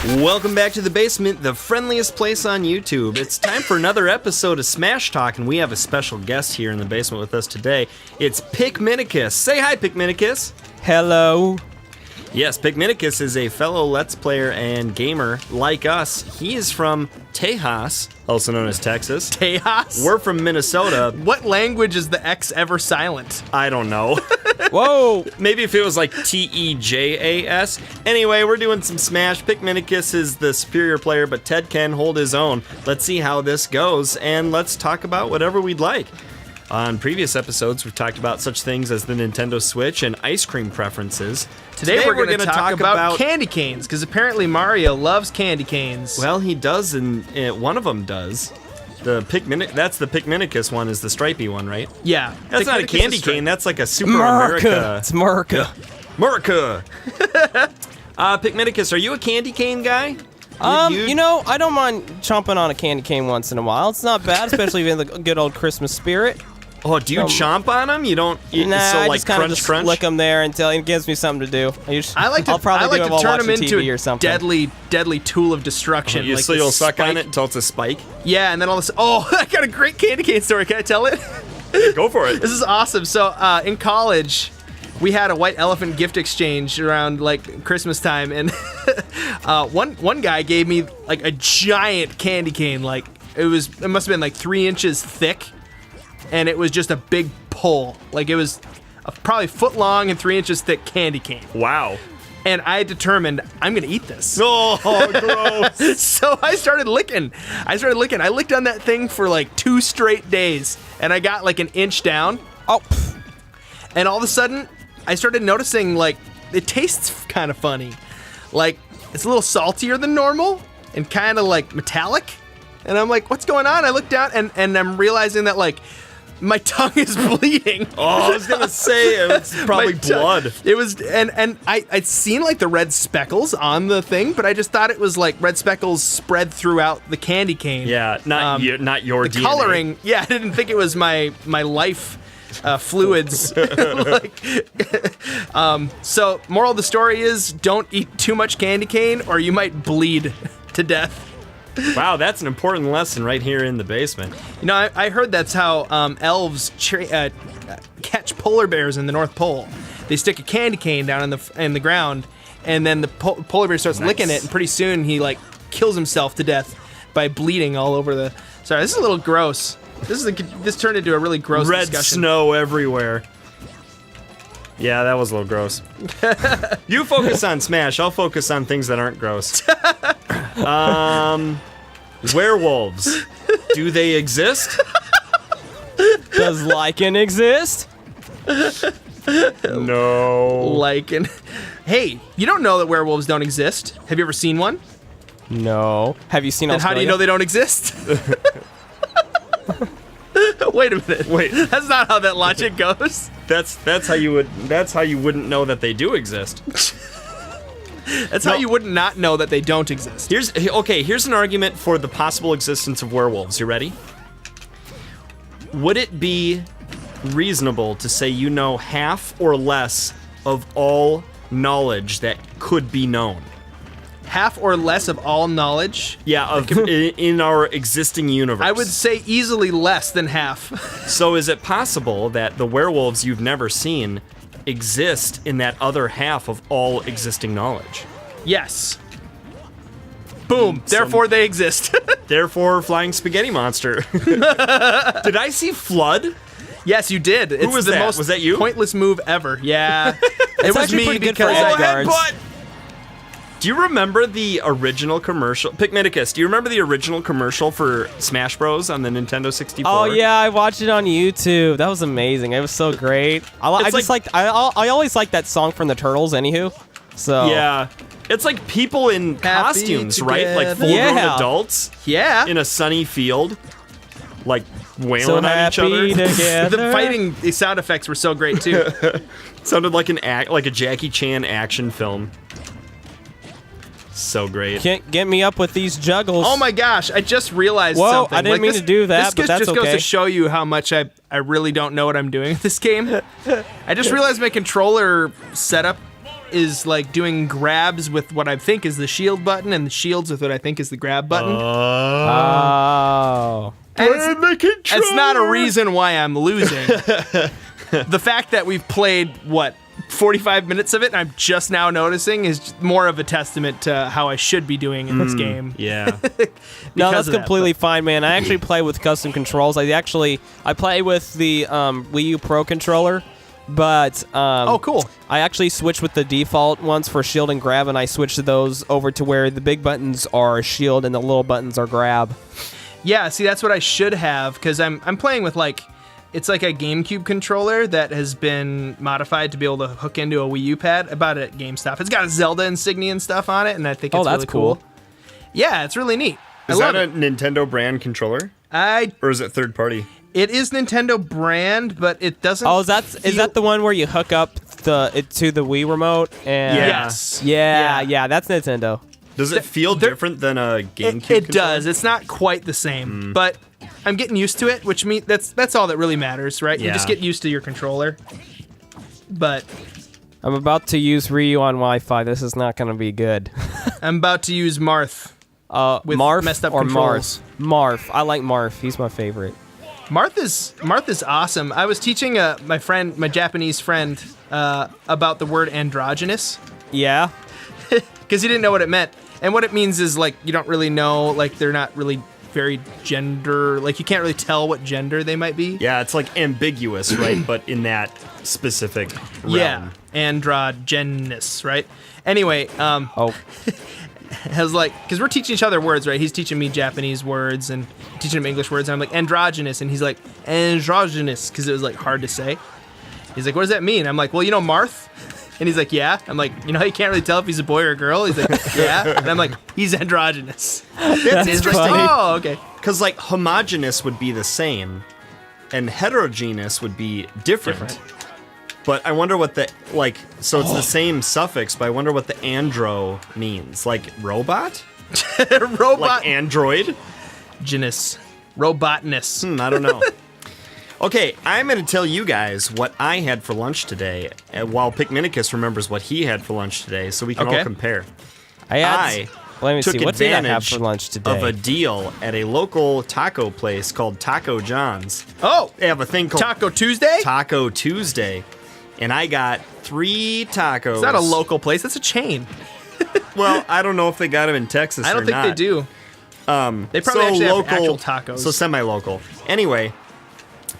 Welcome back to the basement, the friendliest place on YouTube. It's time for another episode of Smash Talk, and we have a special guest here in the basement with us today. It's Pikminnicus. Say hi, Pikminnicus. Hello. Yes, Pikminnicus is a fellow Let's Player and gamer like us. He is from Tejas, also known as Texas. Tejas? We're from Minnesota. What language is the X ever silent? I don't know. Whoa. Maybe if it was like Tejas. Anyway, we're doing some Smash. Pikminnicus is the superior player, but Ted can hold his own. Let's see how this goes, and let's talk about whatever we'd like. On previous episodes, we've talked about such things as the Nintendo Switch and ice cream preferences. Today we're going to talk about candy canes, because apparently Mario loves candy canes. Well, he does, and one of them does. That's the Pikminnicus one, is the stripy one, right? Yeah. That's not a candy cane, that's like a Super America. America. It's America. America! Pikminnicus, are you a candy cane guy? You know, I don't mind chomping on a candy cane once in a while. It's not bad, especially in the good old Christmas spirit. Oh, do you chomp on them? You don't? Nah, so I like just kind of just crunch? lick them there until it gives me something to do. I'll probably do it while turn watching them into TV or a something. deadly tool of destruction. So you'll suck on it until it's a spike? Yeah, and then all this. Oh, I got a great candy cane story. Can I tell it? Go for it. This is awesome. So in college, we had a white elephant gift exchange around like Christmas time, and one guy gave me like a giant candy cane. Like it must have been like 3 inches thick, and it was just a big pull. Like it was probably foot long and 3 inches thick candy cane. Wow. And I determined I'm gonna eat this. Oh, gross. So I started licking. I licked on that thing for like 2 straight days, and I got like an inch down. Oh. And all of a sudden, I started noticing like it tastes kind of funny. Like it's a little saltier than normal and kind of like metallic. And I'm like, what's going on? I look down and I'm realizing that like my tongue is bleeding. Oh, I was gonna say it's probably blood. It was, and I'd seen like the red speckles on the thing, but I just thought it was like red speckles spread throughout the candy cane. Yeah, not your the DNA. Coloring. Yeah, I didn't think it was my life fluids. So moral of the story is don't eat too much candy cane or you might bleed to death. Wow, that's an important lesson right here in the basement. You know, I heard that's how elves catch polar bears in the North Pole. They stick a candy cane down in the ground, and then the polar bear starts licking it, and pretty soon he like kills himself to death by bleeding all over the. Sorry, this is a little gross. This turned into a really gross Red discussion. snow everywhere. Yeah, that was a little gross. You focus on Smash, I'll focus on things that aren't gross. Werewolves. Do they exist? Does lichen exist? No. Lichen. Hey, you don't know that werewolves don't exist. Have you ever seen one? No. Have you seen Then Australia? how do you know they don't exist? Wait a minute. Wait. That's not how that logic goes. That's how you wouldn't know that they do exist. That's how you would not know that they don't exist. Here's an argument for the possible existence of werewolves. You ready? Would it be reasonable to say you know half or less of all knowledge that could be known? Half or less of all knowledge? Yeah, in our existing universe. I would say easily less than half. So is it possible that the werewolves you've never seen exist in that other half of all existing knowledge? Yes. Boom. Therefore, they exist. Therefore, flying spaghetti monster. Did I see Flood? Yes, you did. It's was the that? most Was that you? pointless move ever. Yeah. It was actually me pretty good for because edge I guards. Headbutt! Do you remember the original commercial? Pikminnicus, do you remember the original commercial for Smash Bros. On the Nintendo 64? Oh yeah, I watched it on YouTube. That was amazing. It was so great. I always liked that song from the Turtles. Anywho, so Yeah. It's like people in costumes, right? Like full-grown Yeah. adults Yeah. in a sunny field, like wailing so on each happy other. together. The fighting sound effects were so great too. Sounded like like a Jackie Chan action film. So great. Can't get me up with these juggles. Oh my gosh, I just realized Whoa, something. I didn't mean to do that, but that's just goes okay. to show you how much I really don't know what I'm doing with this game. I just realized my controller setup is like doing grabs with what I think is the shield button and the shields with what I think is the grab button. Oh. And it's not a reason why I'm losing. The fact that we've played, 45 minutes of it, and I'm just now noticing, is more of a testament to how I should be doing in this game. Yeah. No, that's completely fine, man. I actually play with custom controls. I play with the Wii U Pro controller, but oh, cool. I actually switched with the default ones for shield and grab, and I switched those over to where the big buttons are shield and the little buttons are grab. Yeah, see, that's what I should have, because I'm playing with it's like a GameCube controller that has been modified to be able to hook into a Wii U pad. I bought it at GameStop. It's got a Zelda insignia and stuff on it, and I think it's really cool. Yeah, it's really neat. Is that a Nintendo brand controller? Or is it third party? It is Nintendo brand, but it doesn't. Oh, is that the one where you hook up to the Wii remote? And Yes. Yeah, that's Nintendo. Does it feel different than a GameCube? It does. It's not quite the same, but I'm getting used to it, which means that's all that really matters, right? You just get used to your controller. But I'm about to use Ryu on Wi-Fi. This is not going to be good. I'm about to use Marth. With Marth messed up or controls. Marth. I like Marth. He's my favorite. Marth is awesome. I was teaching my Japanese friend about the word androgynous. Yeah. Because he didn't know what it meant. And what it means is, you don't really know, they're not really very gender, you can't really tell what gender they might be. Yeah, it's ambiguous, right? But in that specific realm. Yeah, androgynous, right? Anyway, I was because we're teaching each other words, right? He's teaching me Japanese words and teaching him English words. And I'm like, androgynous. And he's like, androgynous, because it was hard to say. He's like, what does that mean? I'm like, well, Marth? And he's like, yeah. I'm like, how you can't really tell if he's a boy or a girl? He's like, yeah. And I'm like, he's androgynous. That's interesting. Oh, okay. Because homogeneous would be the same, and heterogeneous would be different. But I wonder what so it's the same suffix, but I wonder what the andro means. Robot? Robot. Like android? Genus. Robotness. I don't know. Okay, I'm going to tell you guys what I had for lunch today, while Pikminnicus remembers what he had for lunch today, so we can all compare. Let me took see. What did I have advantage for lunch today? of a deal at a local taco place called Taco John's. Oh! They have a thing called Taco Tuesday? Taco Tuesday. And I got 3 tacos. It's not a local place. That's a chain. Well, I don't know if they got them in Texas or not. I don't think they do. They probably actually have actual tacos. So semi-local. Anyway,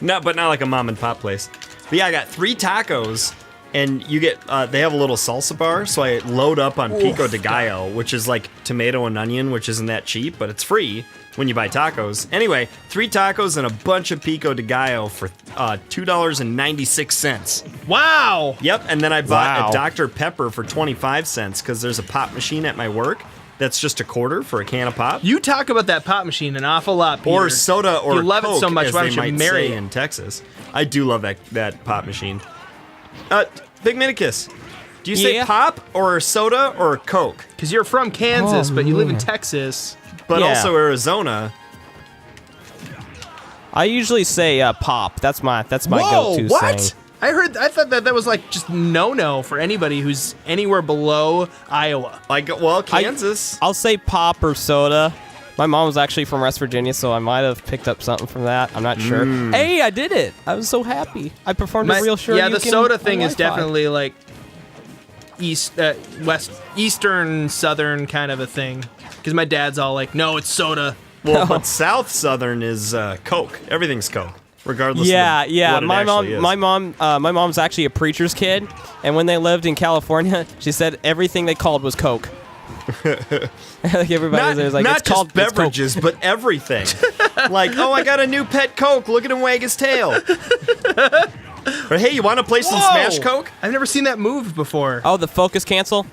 but not like a mom and pop place. But yeah, I got 3 tacos, and you get they have a little salsa bar, so I load up on pico de gallo, which is like tomato and onion, which isn't that cheap, but it's free when you buy tacos. Anyway, 3 tacos and a bunch of pico de gallo for $2.96. Wow! Yep, and then I bought a Dr. Pepper for 25 cents because there's a pop machine at my work that's just a quarter for a can of pop. You talk about that pop machine an awful lot, Peter. Or soda or you love Coke, it so much, as why they don't you might marry say it? in Texas. I do love that pop machine. Pikminnicus, do you say pop or soda or Coke? Because you're from Kansas, but you live in Texas. But also Arizona. I usually say pop. That's my Whoa, go-to what? saying. I thought that was just no for anybody who's anywhere below Iowa. Kansas. I'll say pop or soda. My mom was actually from West Virginia, so I might have picked up something from that. I'm not sure. Hey, I did it. I was so happy. I performed a real show. Yeah, the soda thing is definitely eastern, southern kind of a thing. Because my dad's all like, no, it's soda. Well, but South Southern is Coke. Everything's Coke, regardless. Yeah. What it actually is. My mom's actually a preacher's kid, and when they lived in California, she said everything they called was Coke. Everybody was like, not it's called just beverages, but everything. I got a new pet Coke. Look at him wag his tail. Or hey, you want to play some Smash Coke? I've never seen that move before. Oh, the focus cancel.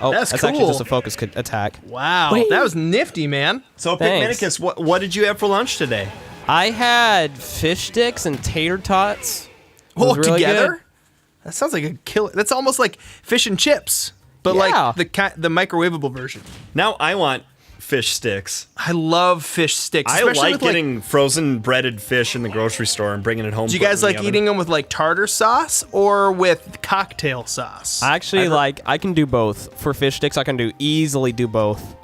Oh, that's cool. actually just a focus attack. Wow, that was nifty, man. So, Pikminnicus, what did you have for lunch today? I had fish sticks and tater tots. Oh, really together? Good. That sounds like a killer. That's almost like fish and chips, but like the microwavable version. Now I want fish sticks. I love fish sticks. I especially like with, getting frozen breaded fish in the grocery store and bringing it home. Do you guys like eating them with like tartar sauce or with cocktail sauce? I actually I can do both. For fish sticks, I can easily do both.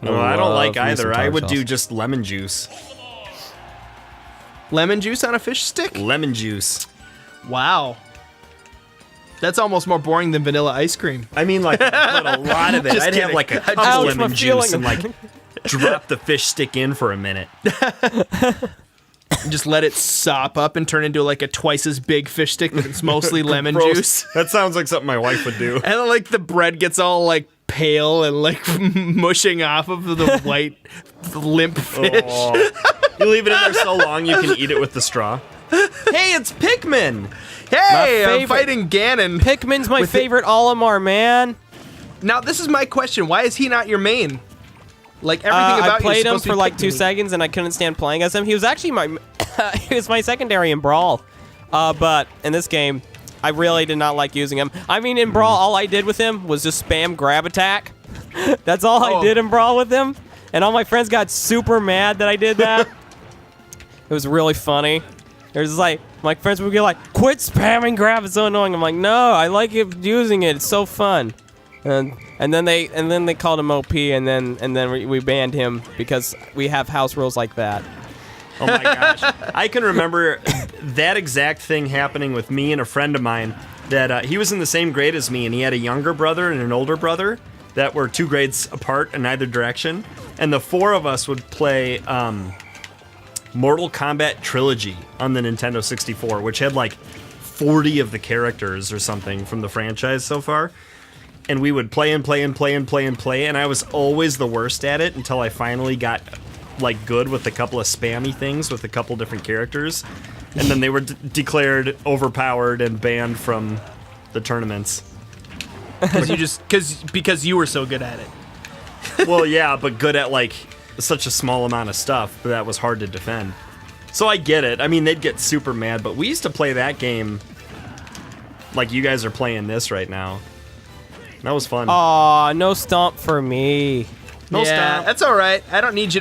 No, I don't like love me some either. I tartar would sauce. do just lemon juice. Lemon juice on a fish stick? Lemon juice. Wow. That's almost more boring than vanilla ice cream. I mean, like, but a lot of it. Just I'd have kidding. like a cup Ouch, of my lemon juice feeling. and like drop the fish stick in for a minute. And just let it sop up and turn into like a twice as big fish stick that's mostly lemon Gross. juice. That sounds like something my wife would do. And then like the bread gets all like pale and like mushing off of the white limp fish. Oh. You leave it in there so long you can eat it with the straw. Hey, it's Pikmin! Hey, I'm favorite. fighting Ganon. Pikmin's my With the- favorite Olimar, man. Now this is my question. Why is he not your main? Like everything I about you is played him supposed to for be like 2 Pikmin-y. seconds, and I couldn't stand playing as him. He was actually he was my secondary in Brawl. But in this game, I really did not like using him. I mean, in Brawl, all I did with him was just spam grab attack. That's all I Oh. did in Brawl with him. And all my friends got super mad that I did that. It was really funny. It was like, my friends would be like, quit spamming grab, it's so annoying. I'm like, no, I like it using it, it's so fun. And then they called him OP, and then we banned him because we have house rules like that. Oh my gosh. I can remember that exact thing happening with me and a friend of mine that he was in the same grade as me, and he had a younger brother and an older brother that were 2 grades apart in either direction. And the 4 of us would play Mortal Kombat Trilogy on the Nintendo 64, which had like 40 of the characters or something from the franchise so far. And we would play and play and play and play and play, and I was always the worst at it until I finally got like good with a couple of spammy things with a couple different characters, and then they were declared overpowered and banned from the tournaments. Because you were so good at it. Well, yeah, but good at like such a small amount of stuff that was hard to defend. So I get it. I mean, they'd get super mad, but we used to play that game like you guys are playing this right now. That was fun. Aw, no stomp for me. No yeah, stop. that's all right. I don't need you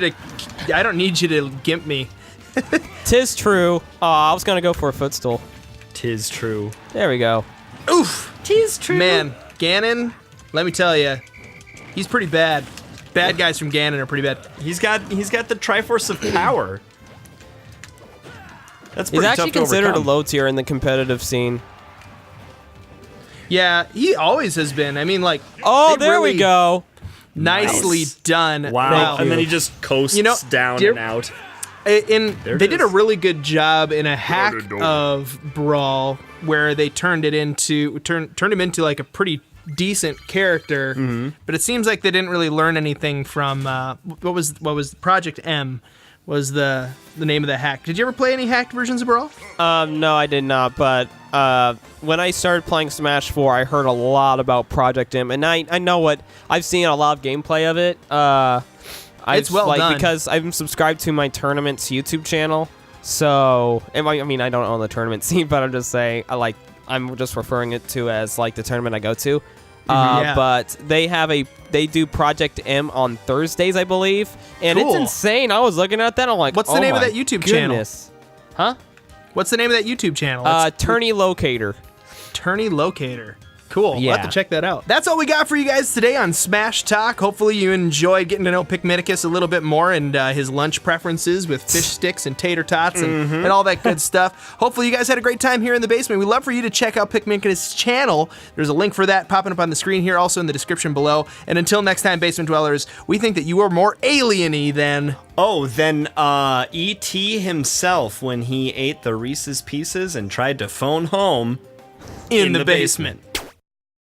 to gimp me. Tis true. Aw, I was gonna go for a footstool. Tis true. There we go. Oof. Tis true. Man, Ganon, let me tell you, he's pretty bad. Bad guys from Ganon are pretty bad. He's got the Triforce of Power. That's He's pretty actually tough to considered a overcome. low tier in the competitive scene. Yeah, he always has been. I mean, like, Oh, they there we really go. Nicely Nice. done. Wow. And then you. he just coasts You know, down dear- and out. And There it they did a is. really good job in a hack of Brawl where they turned him into like a pretty decent character. Mm-hmm. But it seems like they didn't really learn anything from what was Project M was the name of the hack. Did you ever play any hacked versions of Brawl? No, I did not. But when I started playing Smash 4, I heard a lot about Project M, and I know what I've seen a lot of gameplay of it. It's well done. because I'm subscribed to my tournaments YouTube channel. So, and I mean, I don't own the tournament scene, but I'm just saying, I'm just referring it to as like the tournament I go to. Yeah. But they do Project M on Thursdays, I believe, and Cool. it's insane. I was looking at that, I'm like, What's the oh name of my that YouTube channel? goodness. Huh? What's the name of that YouTube channel? That's Tourney Locator. Tourney Locator. Cool. We'll have Yeah. to check that out. That's all we got for you guys today on Smash Talk. Hopefully you enjoyed getting to know Pikminnicus a little bit more and his lunch preferences with fish sticks and tater tots and all that good stuff. Hopefully you guys had a great time here in the basement. We'd love for you to check out Pikminnicus' channel. There's a link for that popping up on the screen here, also in the description below. And until next time, Basement Dwellers, we think that you are more alien-y than... Oh, then E.T. himself when he ate the Reese's Pieces and tried to phone home in the basement.